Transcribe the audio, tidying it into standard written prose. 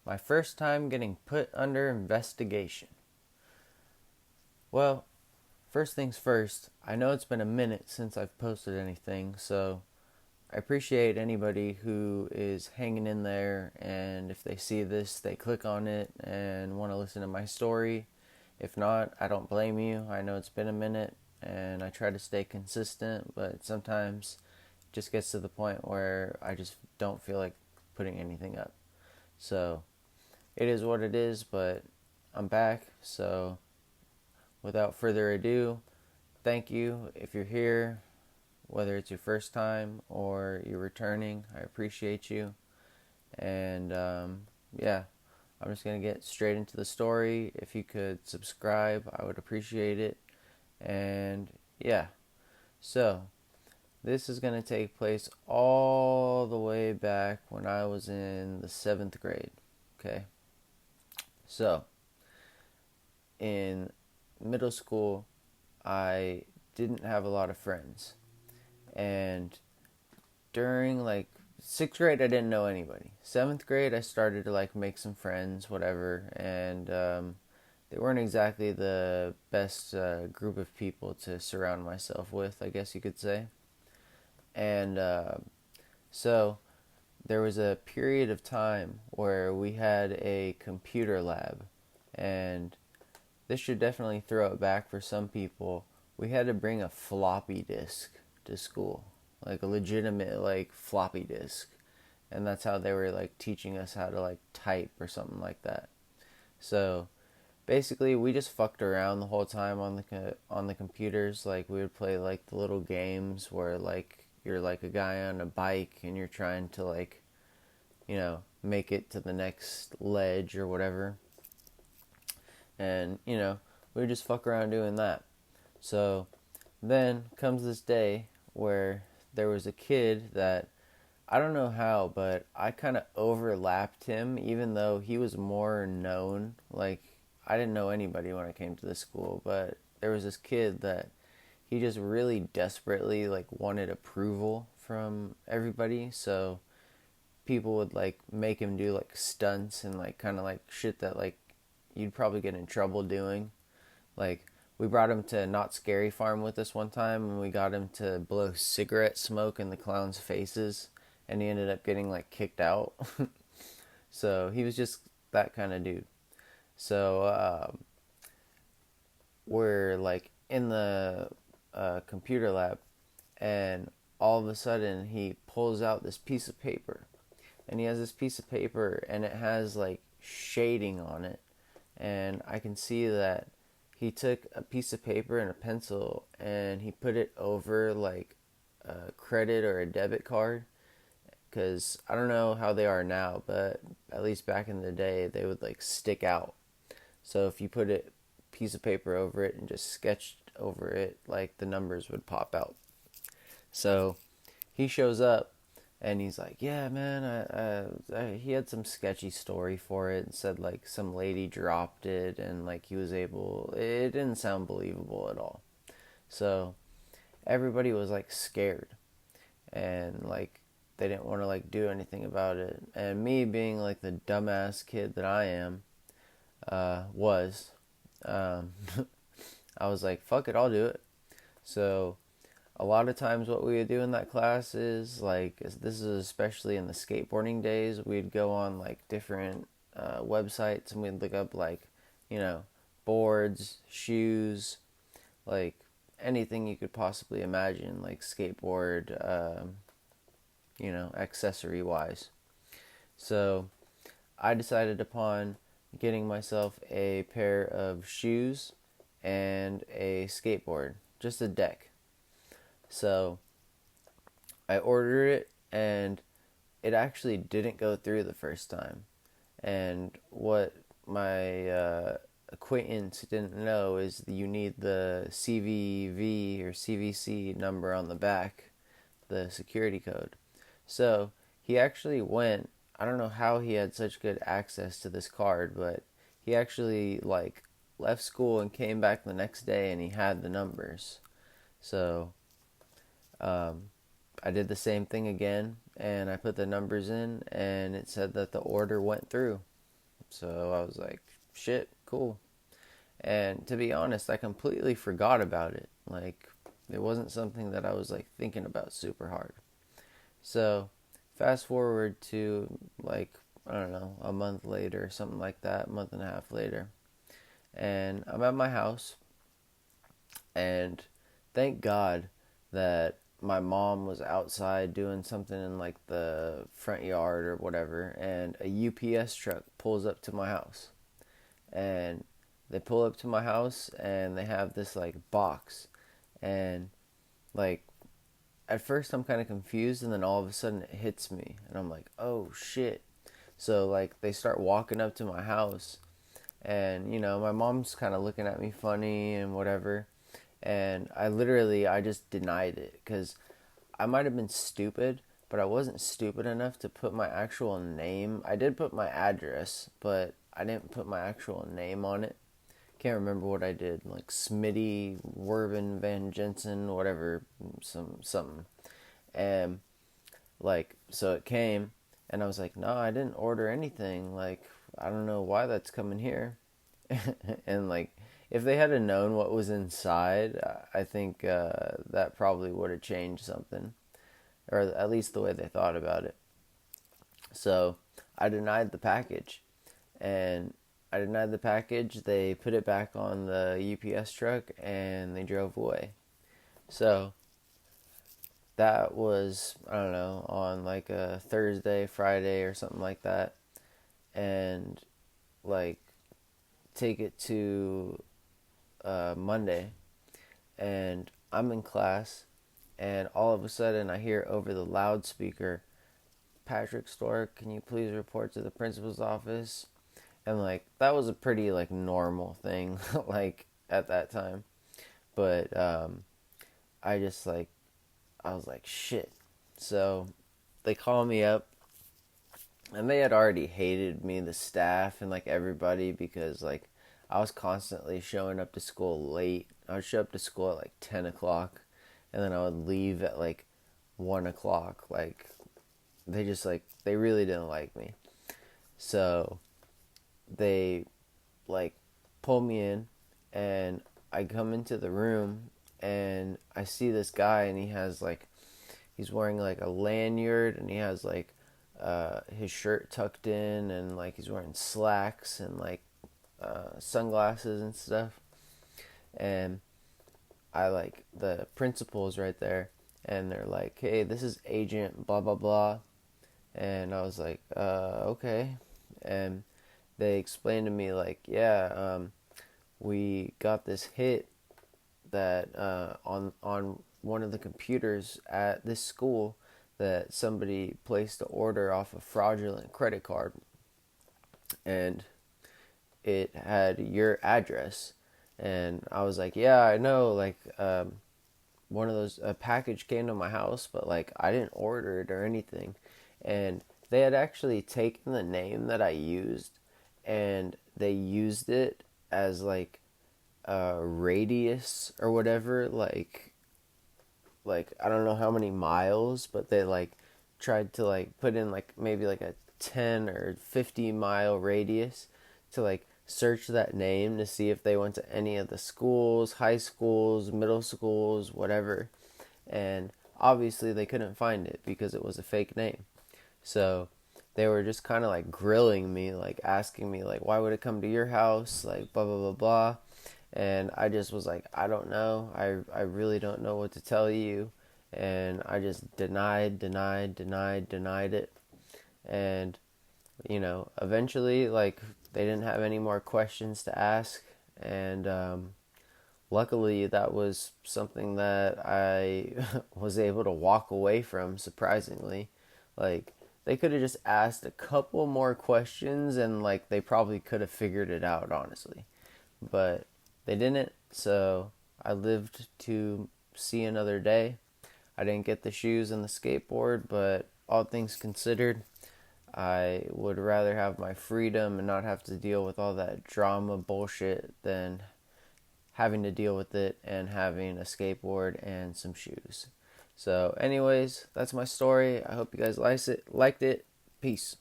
My first time getting put under investigation. Well, first things first, I know it's been a minute since I've posted anything, so I appreciate anybody who is hanging in there, and if they see this, they click on it and want to listen to my story. If not, I don't blame you. I know it's been a minute, and I try to stay consistent, but sometimes it just gets to the point where I just don't feel like putting anything up. So, it is what it is, but I'm back, so without further ado, thank you if you're here, whether it's your first time or you're returning. I appreciate you. And yeah, I'm just going to get straight into the story. If you could subscribe, I would appreciate it. And yeah, so this is going to take place all the way back when I was in the 7th grade. Okay, so in middle school, I didn't have a lot of friends. And during like 6th grade, I didn't know anybody. 7th grade, I started to like make some friends, whatever. And they weren't exactly the best group of people to surround myself with, I guess you could say. And so there was a period of time where we had a computer lab. And this should definitely throw it back for some people. We had to bring a floppy disk to school, like a legitimate like floppy disk, and that's how they were like teaching us how to like type or something like that. So basically, we just fucked around the whole time on the computers. Like we would play like the little games where like you're like a guy on a bike and you're trying to like make it to the next ledge or whatever, and we would just fuck around doing that. So then comes this day where there was a kid that I don't know how, but I kind of overlapped him, even though he was more known. Like, I didn't know anybody when I came to this school, but there was this kid that he just really desperately like wanted approval from everybody. So people would like make him do like stunts and like kind of like shit that like you'd probably get in trouble doing. Like, we brought him to Not Scary Farm with us one time, and we got him to blow cigarette smoke in the clowns' faces, and he ended up getting like kicked out. So he was just that kind of dude. So we're like in the computer lab, and all of a sudden he pulls out this piece of paper, and he has this piece of paper, and it has like shading on it, and I can see that he took a piece of paper and a pencil and he put it over like a credit or a debit card, because I don't know how they are now, but at least back in the day they would like stick out. So if you put a piece of paper over it and just sketched over it, like the numbers would pop out. So he shows up and he's like, "Yeah, man, he had some sketchy story for it and said like some lady dropped it and like he was able. It didn't sound believable at all." So everybody was like scared and like they didn't want to like do anything about it. And me being like the dumbass kid that I am, was, um, I was like, "Fuck it, I'll do it." So a lot of times what we would do in that class is like, this is especially in the skateboarding days, we'd go on like different websites and we'd look up like boards, shoes, like anything you could possibly imagine, like skateboard, accessory wise. So I decided upon getting myself a pair of shoes and a skateboard, just a deck. So I ordered it and it actually didn't go through the first time. And what my acquaintance didn't know is that you need the CVV or CVC number on the back, the security code. So he actually went, I don't know how he had such good access to this card, but he actually like left school and came back the next day and he had the numbers. So um, I did the same thing again, and I put the numbers in, and it said that the order went through. So I was like, shit, cool. And to be honest, I completely forgot about it. Like, it wasn't something that I was like thinking about super hard. So, fast forward to like, I don't know, a month later, something like that, a month and a half later. And I'm at my house, and thank God that my mom was outside doing something in like the front yard or whatever, and a UPS truck pulls up to my house. And they pull up to my house and they have this like box, and like at first I'm kind of confused, and then all of a sudden it hits me and I'm like, oh shit. So like they start walking up to my house, and my mom's kind of looking at me funny and whatever, and I just denied it because I might have been stupid, but I wasn't stupid enough to put my actual name. I did put my address, but I didn't put my actual name on it. Can't remember what I did, like Smitty Werben Van Jensen, whatever, something. And like, so it came, and I was like, no, I didn't order anything. Like, I don't know why that's coming here. And like, if they had known what was inside, I think that probably would have changed something, or at least the way they thought about it. So I denied the package, and They put it back on the UPS truck, and they drove away. So that was, I don't know, on like a Thursday, Friday, or something like that. And like, take it to Monday, and I'm in class, and all of a sudden I hear over the loudspeaker, Patrick Stork, can you please report to the principal's office? And like, that was a pretty like normal thing, like at that time. But I just like, I was like, shit. So they call me up, and they had already hated me, the staff and like everybody, because like I was constantly showing up to school late. I would show up to school at like 10 o'clock, and then I would leave at like 1 o'clock. Like, they really didn't like me. So they like pull me in, and I come into the room, and I see this guy, and he's wearing like a lanyard, and he has like his shirt tucked in, and like he's wearing slacks and like sunglasses and stuff. And I like, the principal's right there, and they're like, hey, this is agent blah blah blah. And I was like, okay. And they explained to me like, yeah, we got this hit that on one of the computers at this school, that somebody placed an order off a fraudulent credit card, and it had your address. And I was like, yeah, I know, like, one of those, a package came to my house, but like I didn't order it or anything. And they had actually taken the name that I used, and they used it as like a radius or whatever, like I don't know how many miles, but they like tried to like put in like maybe like a 10 or 50-mile radius to like search that name to see if they went to any of the schools, high schools, middle schools, whatever. And obviously they couldn't find it because it was a fake name. So they were just kind of like grilling me, like asking me like, why would it come to your house, like blah blah blah blah. And I just was like, I don't know. I really don't know what to tell you. And I just denied it. And, eventually, like, they didn't have any more questions to ask. And luckily, that was something that I was able to walk away from, surprisingly. Like, they could have just asked a couple more questions, and, like, they probably could have figured it out, honestly. But they didn't, so I lived to see another day. I didn't get the shoes and the skateboard, but all things considered, I would rather have my freedom and not have to deal with all that drama bullshit than having to deal with it and having a skateboard and some shoes. So anyways, that's my story. I hope you guys liked it. Peace.